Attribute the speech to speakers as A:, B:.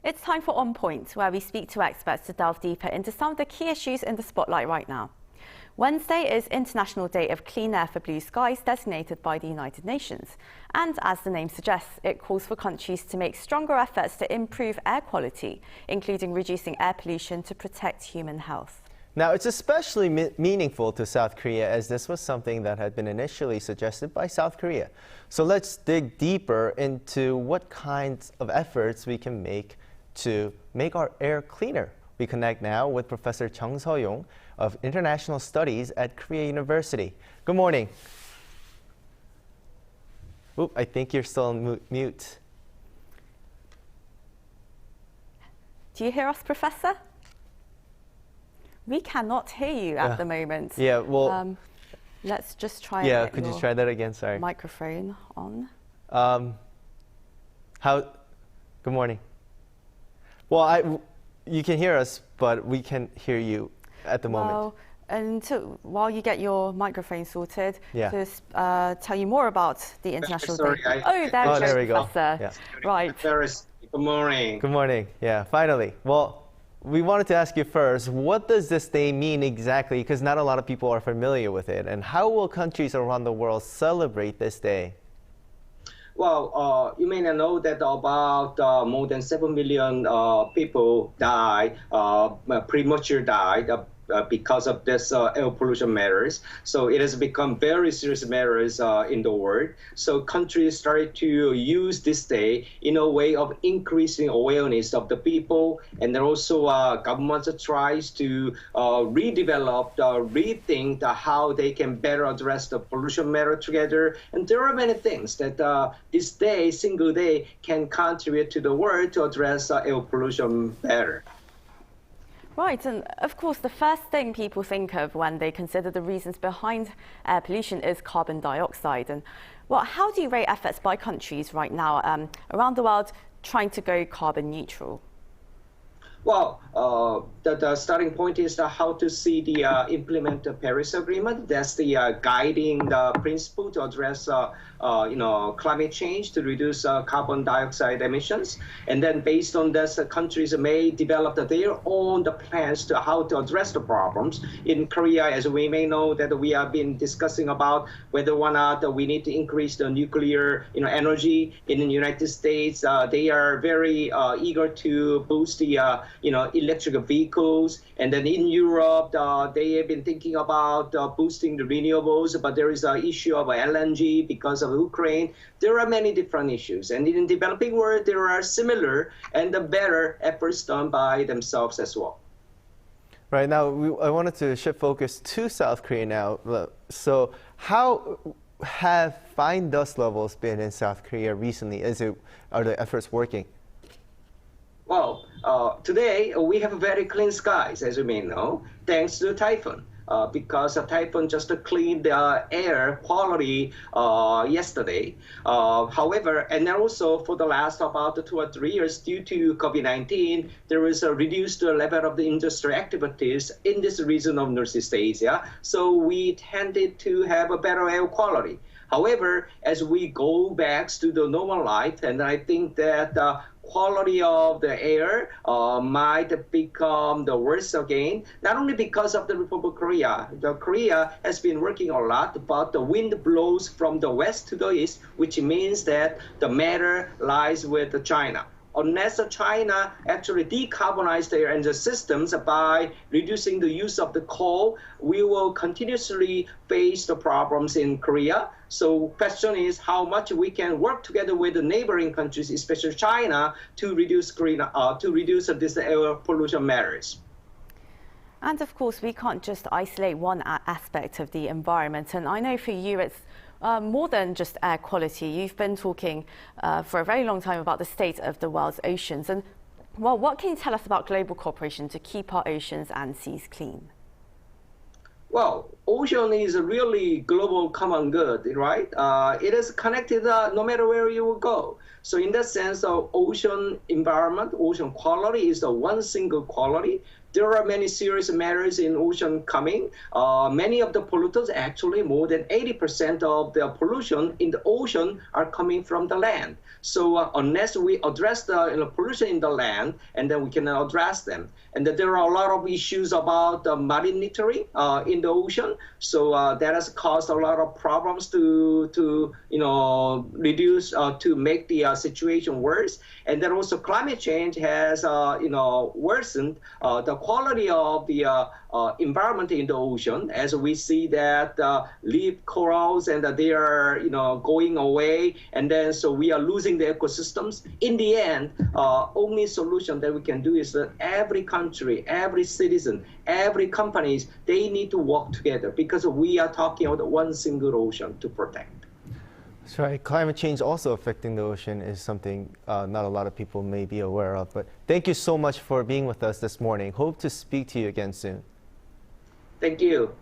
A: It's time for On Point, where we speak to experts to delve deeper into some of the key issues in the spotlight right now. Wednesday is International Day of Clean Air for Blue Skies, designated by the United Nations. And as the name suggests, it calls for countries to make stronger efforts to improve air quality, including reducing air pollution to protect human health.
B: Now, it's especially meaningful to South Korea, as this was something that had been initially suggested by South Korea. So let's dig deeper into what kinds of efforts we can make to make our air cleaner. We connect now with Professor Suh-yong of International Studies at Korea University. Good morning. Oop, I think you're still on mute.
A: Do you hear us, Professor? We cannot hear you at the moment.
B: Yeah, well...
A: let's just try
B: and
A: get
B: could you try that again? Sorry.
A: Microphone on.
B: Good morning. Well, you can hear us, but we can't hear you at the moment.
A: While you get your microphone sorted,
B: yeah.
A: to tell you more about the International Day.
B: There we go.
A: Yeah. Right.
C: Good morning.
B: Good morning. Yeah, finally. Well, we wanted to ask you first, what does this day mean exactly? Because not a lot of people are familiar with it. And how will countries around the world celebrate this day?
C: Well, you may not know that about more than 7 million people died, premature died because of this air pollution matters. So it has become very serious matters in the world. So countries started to use this day in a way of increasing awareness of the people, and then also governments tries to redevelop, rethink how they can better address the pollution matter together. And there are many things that this day, single day, can contribute to the world to address air pollution better.
A: Right, and of course, the first thing people think of when they consider the reasons behind air pollution is carbon dioxide. And well, how do you rate efforts by countries right now around the world trying to go carbon neutral?
C: Well, the starting point is how to see the implement the Paris Agreement. That's the guiding principle to address climate change, to reduce carbon dioxide emissions. And then based on this, countries may develop their own plans to how to address the problems. In Korea, as we may know, that we have been discussing about whether or not we need to increase the nuclear energy. In the United States, they are very eager to boost the electric vehicles. And then in Europe, they have been thinking about boosting the renewables, but there is an issue of LNG because of Ukraine. There are many different issues. And in the developing world, there are similar and better efforts done by themselves as well.
B: Right, now I wanted to shift focus to South Korea now. So how have fine dust levels been in South Korea recently? Are the efforts working?
C: Well, today we have very clean skies, as you may know, thanks to the typhoon. Because a typhoon just cleaned the air quality yesterday. However, and then also for the last about 2 or 3 years, due to COVID-19, there is a reduced level of the industrial activities in this region of Northeast Asia. So we tended to have a better air quality. However, as we go back to the normal life, and I think that the quality of the air might become the worse again, not only because of the Republic of Korea. Korea has been working a lot, but the wind blows from the west to the east, which means that the matter lies with China. Unless China actually decarbonizes their energy systems by reducing the use of the coal, we will continuously face the problems in Korea. So question is how much we can work together with the neighboring countries, especially China, to reduce this air pollution matters.
A: And of course, we can't just isolate one aspect of the environment. And I know for you, it's more than just air quality. You've been talking for a very long time about the state of the world's oceans. And well, what can you tell us about global cooperation to keep our oceans and seas clean?
C: Well, ocean is a really global common good, right? It is connected no matter where you will go. So in that sense, ocean environment, ocean quality is the one single quality there are many serious matters in ocean coming. Many of the pollutants, actually more than 80% of the pollution in the ocean are coming from the land. So unless we address the pollution in the land, and then we can address them. And that there are a lot of issues about marine littering in the ocean. So that has caused a lot of problems to reduce, to make the situation worse. And then also climate change has worsened the quality of the environment in the ocean, as we see that reef corals and they are going away, and then so we are losing the ecosystems. In the end, only solution that we can do is that every country, every citizen, every companies, they need to work together, because we are talking about one single ocean to protect.
B: That's right. Climate change also affecting the ocean is something not a lot of people may be aware of. But thank you so much for being with us this morning. Hope to speak to you again soon.
C: Thank you.